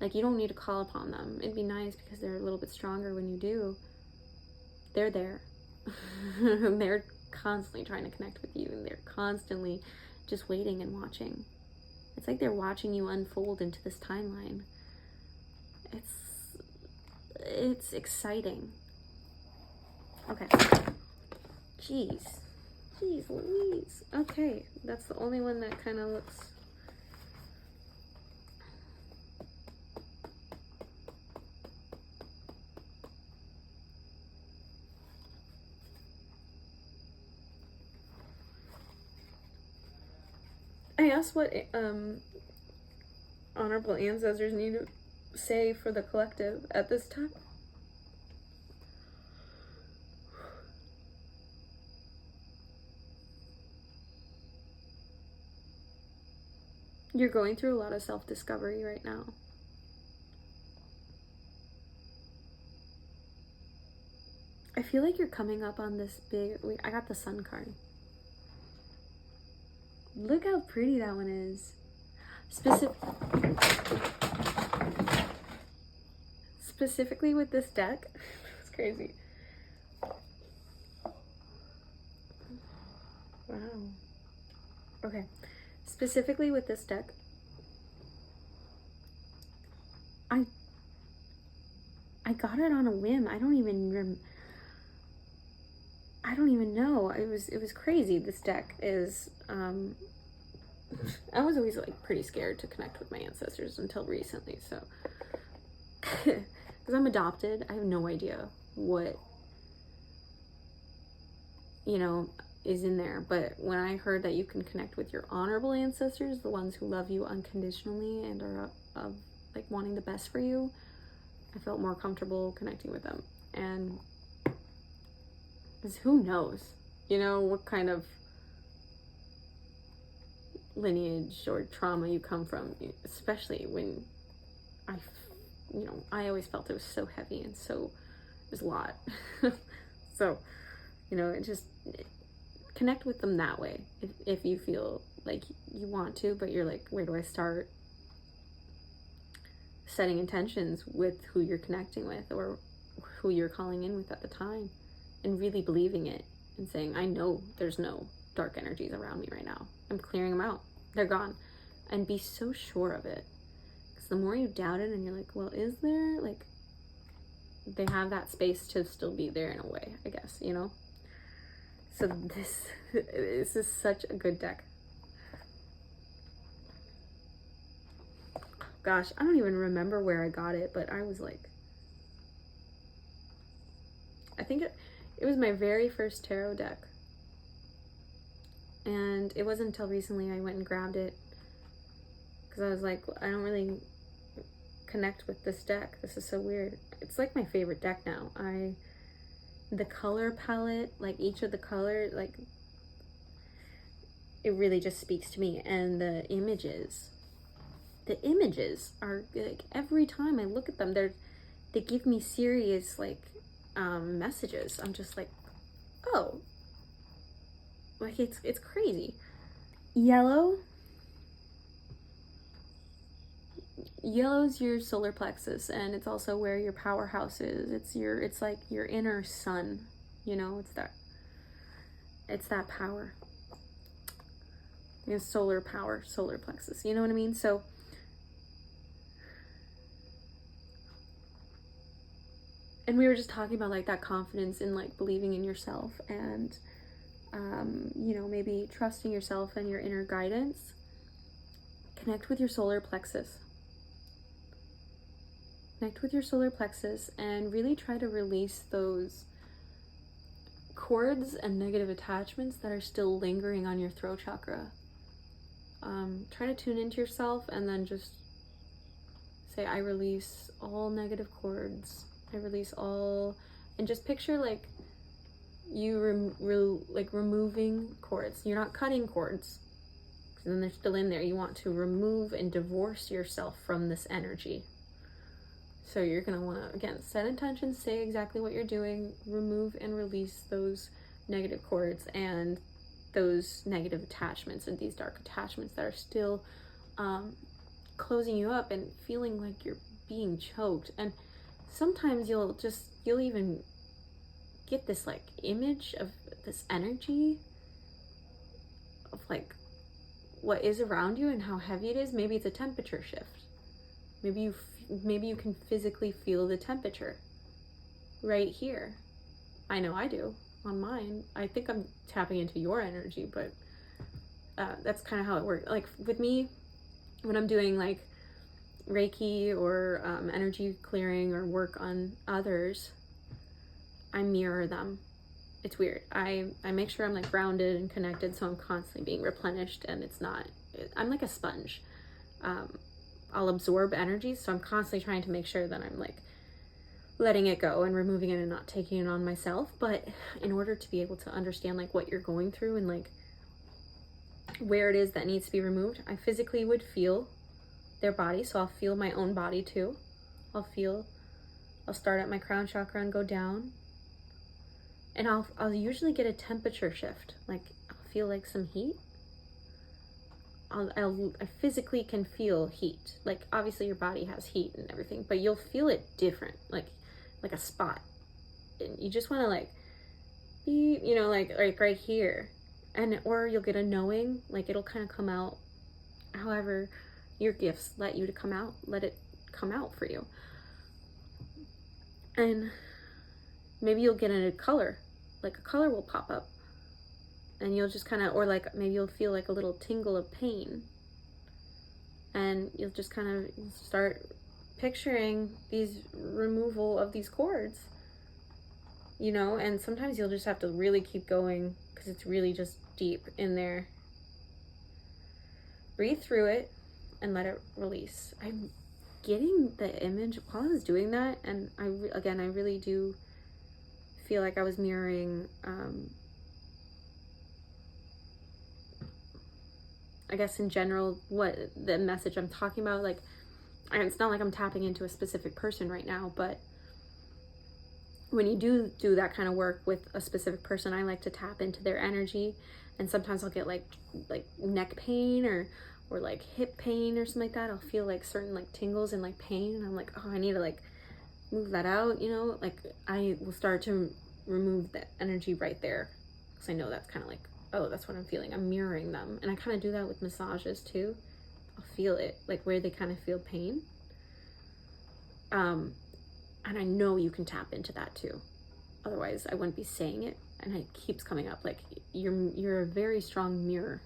Like, you don't need to call upon them. It'd be nice because they're a little bit stronger when you do. They're there. They're constantly trying to connect with you, and they're constantly just waiting and watching. It's like they're watching you unfold into this timeline. It's exciting. Okay. Jeez Louise. Okay, that's the only one that kind of looks... I asked what honorable ancestors need to say for the collective at this time. You're going through a lot of self-discovery right now. I feel like you're coming up on this big... I got the Sun card. Look how pretty that one is. Specifically with this deck. It's crazy. Wow. Okay. Specifically with this deck, I got it on a whim. I don't even know. It was crazy. This deck is I was always like pretty scared to connect with my ancestors until recently, so because I'm adopted, I have no idea what, you know, is in there. But when I heard that you can connect with your honorable ancestors, the ones who love you unconditionally and are like wanting the best for you, I felt more comfortable connecting with them. And because who knows, you know, what kind of lineage or trauma you come from, especially when I always felt it was so heavy and so it was a lot. So, you know, connect with them that way if you feel like you want to, but you're like, where do I start? Setting intentions with who you're connecting with or who you're calling in with at the time, and really believing it and saying, I know there's no dark energies around me right now. I'm clearing them out. They're gone. And be so sure of it. Because the more you doubt it and you're like, well, is there? Like, they have that space to still be there in a way, I guess, you know? So this is such a good deck. Gosh, I don't even remember where I got it, but I was like, I think it was my very first tarot deck. And it wasn't until recently I went and grabbed it because I was like, I don't really connect with this deck. This is so weird. It's like my favorite deck now. The color palette, like each of the color, like it really just speaks to me. And the images are like, every time I look at them, they give me serious like messages. I'm just like, oh, like it's crazy. Yellow's your solar plexus, and it's also where your powerhouse is. It's like your inner sun, you know. It's that power. Solar power, solar plexus, you know what I mean? So and we were just talking about like that confidence in like believing in yourself and you know, maybe trusting yourself and your inner guidance. Connect with your solar plexus. Connect with your solar plexus and really try to release those cords and negative attachments that are still lingering on your throat chakra. Try to tune into yourself and then just say, I release all negative cords. I release all, and just picture like you removing cords. You're not cutting cords, because then they're still in there. You want to remove and divorce yourself from this energy. So you're going to want to, again, set intentions, say exactly what you're doing, remove and release those negative cords and those negative attachments and these dark attachments that are still closing you up and feeling like you're being choked. And sometimes you'll even get this like image of this energy of like what is around you and how heavy it is. Maybe it's a temperature shift. Maybe you can physically feel the temperature right here. I know I do on mine. I think I'm tapping into your energy, but that's kind of how it works. Like with me, when I'm doing like Reiki or energy clearing or work on others, I mirror them. It's weird. I make sure I'm like grounded and connected, so I'm constantly being replenished, and I'm like a sponge. I'll absorb energies, so I'm constantly trying to make sure that I'm like letting it go and removing it and not taking it on myself. But in order to be able to understand like what you're going through and like where it is that needs to be removed, I physically would feel their body. So I'll feel my own body too. I'll start at my crown chakra and go down, and I'll usually get a temperature shift. Like I'll feel like some heat. I physically can feel heat. Like obviously your body has heat and everything, but you'll feel it different, like a spot. And you just want to like be, like right here, or you'll get a knowing, like it'll kind of come out however your gifts let you to come out. Let it come out for you. And maybe you'll get a color, like a color will pop up. And you'll just kind of, or like maybe you'll feel like a little tingle of pain. And you'll just kind of start picturing these removal of these cords, and sometimes you'll just have to really keep going because it's really just deep in there. Breathe through it and let it release. I'm getting the image while I was doing that, and I really do feel like I was mirroring I guess in general what the message I'm talking about. Like, it's not like I'm tapping into a specific person right now, but when you do that kind of work with a specific person, I like to tap into their energy. And sometimes I'll get like neck pain or like hip pain or something like that. I'll feel like certain like tingles and like pain, and I'm like, oh, I need to like move that out, like I will start to remove the energy right there, because I know that's kind of like, oh, that's what I'm feeling. I'm mirroring them. And I kind of do that with massages too. I'll feel it, like where they kind of feel pain. And I know you can tap into that too. Otherwise I wouldn't be saying it. And it keeps coming up. Like you're a very strong mirror.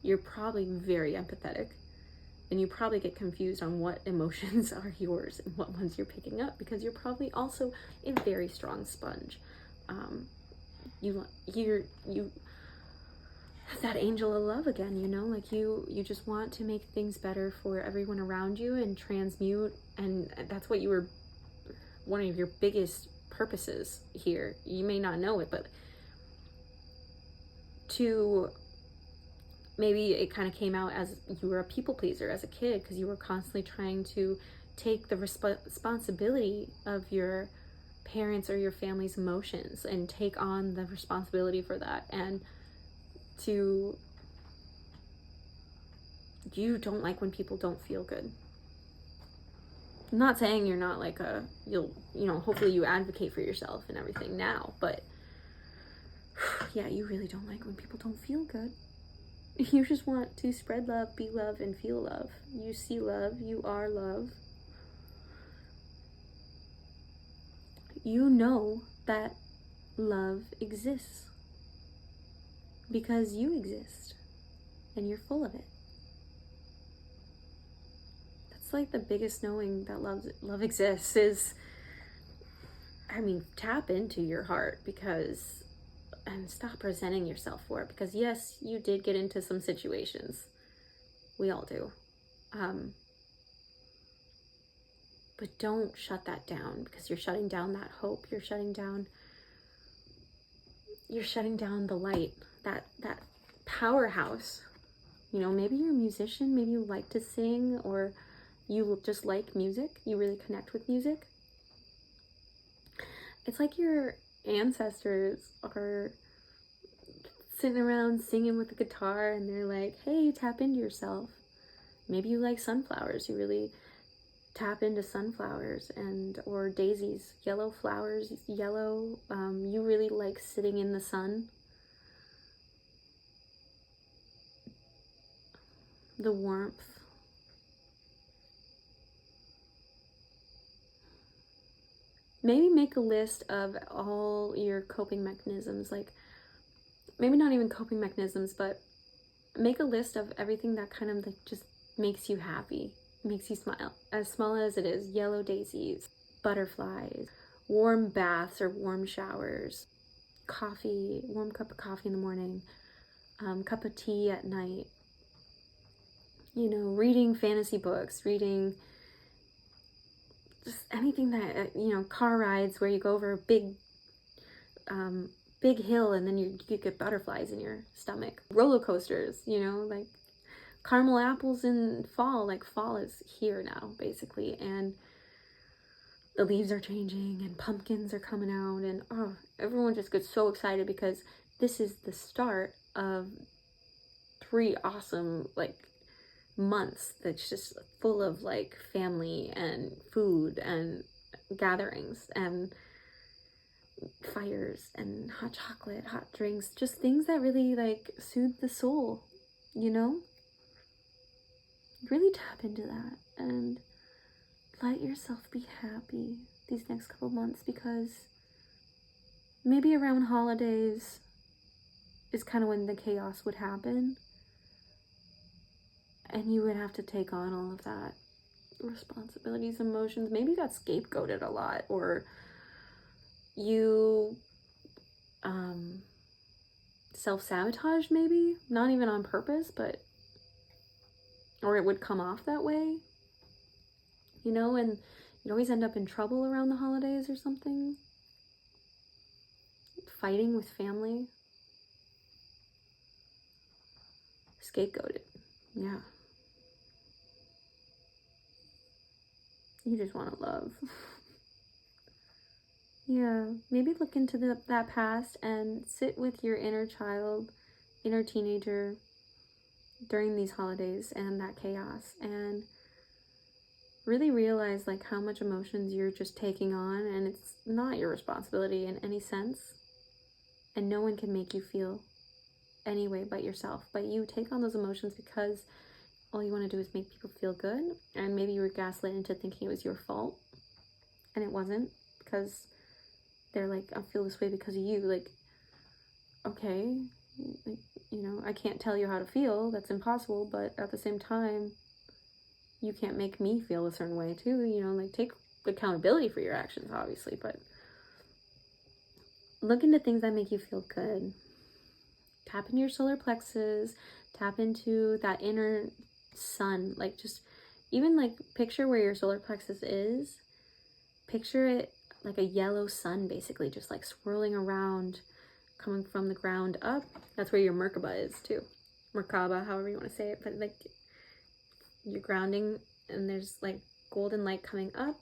You're probably very empathetic. And you probably get confused on what emotions are yours and what ones you're picking up, because you're probably also a very strong sponge. You have that angel of love again, like you just want to make things better for everyone around you and transmute. And that's what one of your biggest purposes here. You may not know it, but maybe it kind of came out as you were a people pleaser as a kid, because you were constantly trying to take the responsibility of your parents or your family's emotions and take on the responsibility for that. And you don't like when people don't feel good. I'm not saying you're not like hopefully you advocate for yourself and everything now, but yeah, you really don't like when people don't feel good. You just want to spread love, be love, and feel love. You see love, you are love. You know that love exists because you exist and you're full of it. That's like the biggest knowing that love exists is, tap into your heart, and stop resenting yourself for it, because yes, you did get into some situations. We all do. But don't shut that down, because you're shutting down that hope. You're shutting down the light, that powerhouse. Maybe you're a musician, maybe you like to sing, or you just like music, you really connect with music. It's like your ancestors are sitting around singing with the guitar and they're like, hey, tap into yourself. Maybe you like sunflowers, you really tap into sunflowers and or daisies, yellow flowers, yellow. You really like sitting in the sun, the warmth. Maybe make a list of all your coping mechanisms, like maybe not even coping mechanisms, but make a list of everything that kind of like just makes you happy, makes you smile, as small as it is. Yellow daisies, butterflies, warm baths or warm showers, coffee, warm cup of coffee in the morning, cup of tea at night, you know, reading fantasy books, reading just anything that, you know, car rides where you go over a big hill and then you get butterflies in your stomach, roller coasters, you know, like caramel apples in fall. Like fall is here now basically, and the leaves are changing and pumpkins are coming out, and oh, everyone just gets so excited because this is the start of 3 awesome like months that's just full of like family and food and gatherings and fires and hot chocolate, hot drinks, just things that really like soothe the soul, you know? Really tap into that and let yourself be happy these next couple months, because maybe around holidays is kind of when the chaos would happen and you would have to take on all of that responsibilities, emotions. Maybe you got scapegoated a lot, or you self-sabotage, maybe not even on purpose, but or it would come off that way, you know, and you'd always end up in trouble around the holidays or something, fighting with family, scapegoated. Yeah, you just want to love. Yeah, maybe look into that past and sit with your inner child, inner teenager during these holidays and that chaos, and really realize like how much emotions you're just taking on, and it's not your responsibility in any sense, and no one can make you feel any way but yourself. But you take on those emotions because all you want to do is make people feel good, and maybe you were gaslit into thinking it was your fault, and it wasn't, because they're like, I feel this way because of you. Like, okay, like, you know, I can't tell you how to feel, that's impossible, but at the same time, you can't make me feel a certain way too, you know, like take accountability for your actions, obviously, but look into things that make you feel good. Tap into your solar plexus, tap into that inner sun, like just even like picture where your solar plexus is, picture it like a yellow sun, basically, just like swirling around, coming from the ground up. That's where your Merkaba is too. Merkaba, however you want to say it, but like you're grounding and there's like golden light coming up,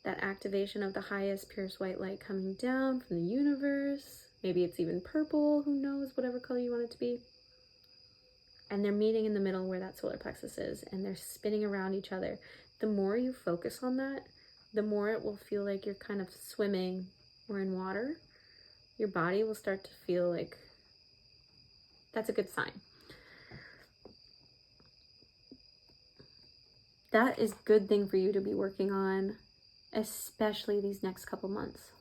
that activation of the highest purest white light coming down from the universe. Maybe it's even purple, who knows, whatever color you want it to be. And they're meeting in the middle where that solar plexus is, and they're spinning around each other. The more you focus on that, the more it will feel like you're kind of swimming or in water. Your body will start to feel like that's a good sign. That is a good thing for you to be working on, especially these next couple months.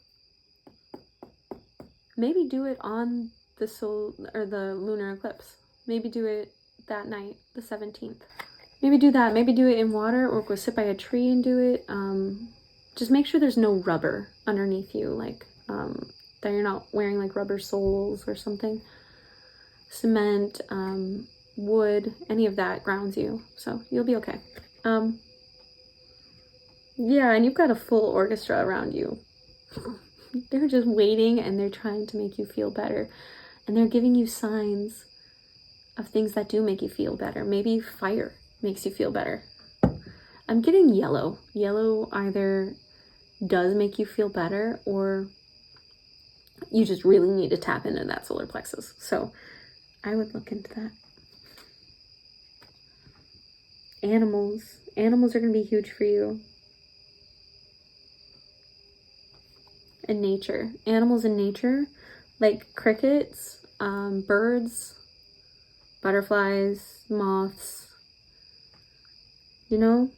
Maybe do it on the the lunar eclipse. Maybe do it that night, the 17th. Maybe do that. Maybe do it in water, or go sit by a tree and do it. Just make sure there's no rubber underneath you, like that you're not wearing like rubber soles or something. Cement, wood, any of that grounds you, so you'll be okay. Yeah, and you've got a full orchestra around you. They're just waiting, and they're trying to make you feel better, and they're giving you signs of things that do make you feel better. Maybe fire makes you feel better. I'm getting yellow. Yellow either does make you feel better, or you just really need to tap into that solar plexus. So I would look into that. Animals. Animals are going to be huge for you. And nature. Animals in nature, like crickets, birds, butterflies, moths, you know?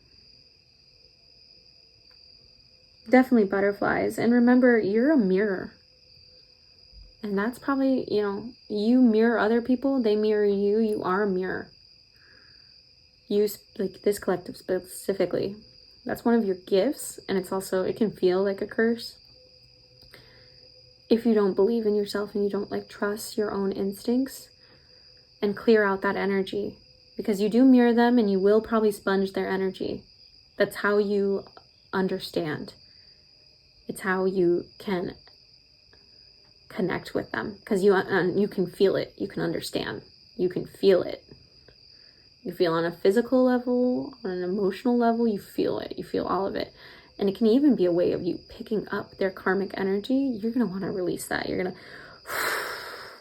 Definitely butterflies. And remember, you're a mirror. And that's probably, you know, you mirror other people, they mirror you, you are a mirror. Use, like, this collective specifically. That's one of your gifts, and it's also, it can feel like a curse. If you don't believe in yourself and you don't, like, trust your own instincts, and clear out that energy. Because you do mirror them, and you will probably sponge their energy. That's how you understand. It's how you can connect with them, because you can feel it, you can understand, you can feel it. You feel on a physical level, on an emotional level, you feel it, you feel all of it. And it can even be a way of you picking up their karmic energy. You're going to want to release that. You're going to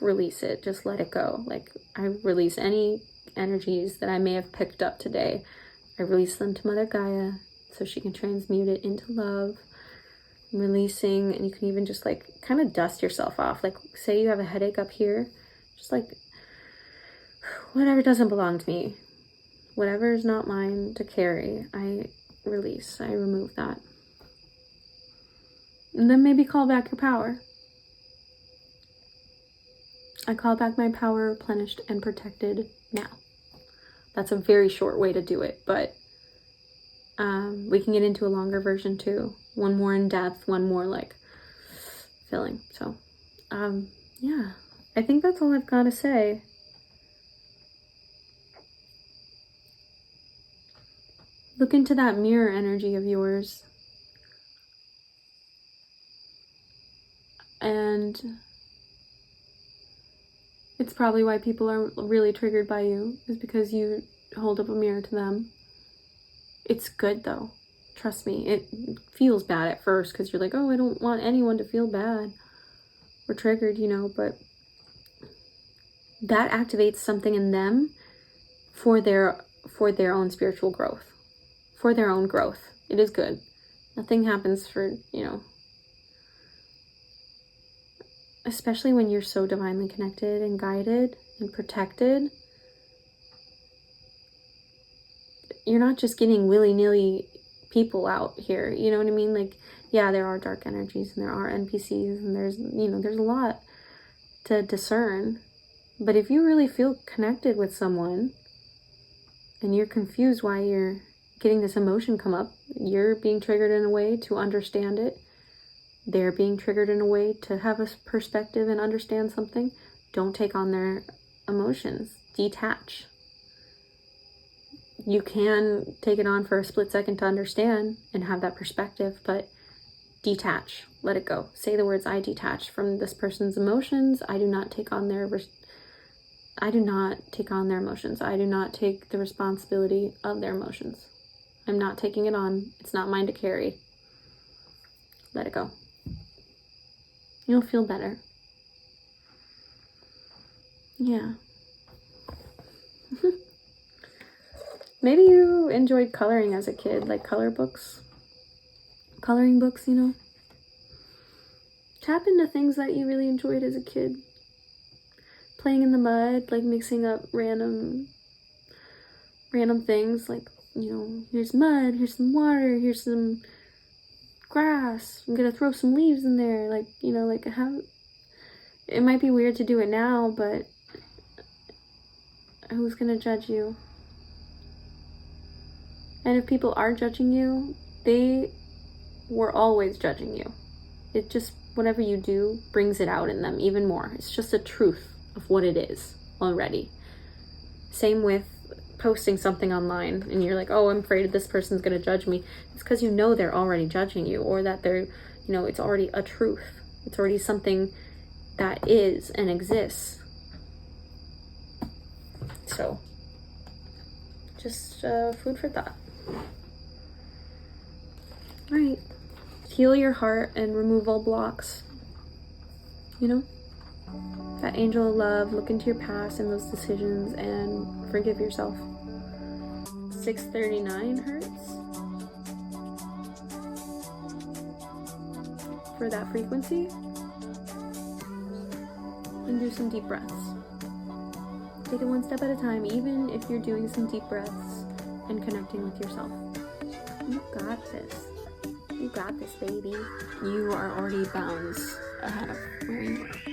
release it, just let it go. Like, I release any energies that I may have picked up today. I release them to Mother Gaia so she can transmute it into love. Releasing, and you can even just, like, kind of dust yourself off. Like, say you have a headache up here, just like, whatever doesn't belong to me, whatever is not mine to carry, I release, I remove that. And then maybe call back your power. I call back my power, replenished and protected now. That's a very short way to do it, but we can get into a longer version too. One more in depth, one more like filling. So, yeah, I think that's all I've got to say. Look into that mirror energy of yours. And it's probably why people are really triggered by you, is because you hold up a mirror to them. It's good though. Trust me, it feels bad at first because you're like, oh, I don't want anyone to feel bad or triggered, you know, but that activates something in them for their own spiritual growth, for their own growth. It is good. Nothing happens for, you know, especially when you're so divinely connected and guided and protected. You're not just getting willy-nilly people out here, you know what I mean? Like, yeah, there are dark energies and there are NPCs and there's, you know, there's a lot to discern. But if you really feel connected with someone and you're confused why you're getting this emotion come up, you're being triggered in a way to understand it, they're being triggered in a way to have a perspective and understand something, don't take on their emotions. Detach. You can take it on for a split second to understand and have that perspective, but detach. Let it go. Say the words, I detach from this person's emotions. I do not take on their emotions. I do not take the responsibility of their emotions. I'm not taking it on. It's not mine to carry. Let it go. You'll feel better. Yeah. Maybe you enjoyed coloring as a kid, like coloring books, you know. Tap into things that you really enjoyed as a kid. Playing in the mud, like mixing up random things, like, you know, here's mud, here's some water, here's some grass, I'm gonna throw some leaves in there, like, you know, like, it might be weird to do it now, but who's gonna judge you? And if people are judging you, they were always judging you. It just, whatever you do brings it out in them even more. It's just a truth of what it is already. Same with posting something online and you're like, oh, I'm afraid this person's going to judge me. It's because you know they're already judging you, or that they're, you know, it's already a truth. It's already something that is and exists. So, just food for thought. Right. Heal your heart and remove all blocks. You know? That angel of love, look into your past and those decisions and forgive yourself. 639 hertz for that frequency. And do some deep breaths. Take it one step at a time, even if you're doing some deep breaths and connecting with yourself. You got this. You got this, baby. You are already bounds ahead of where you were.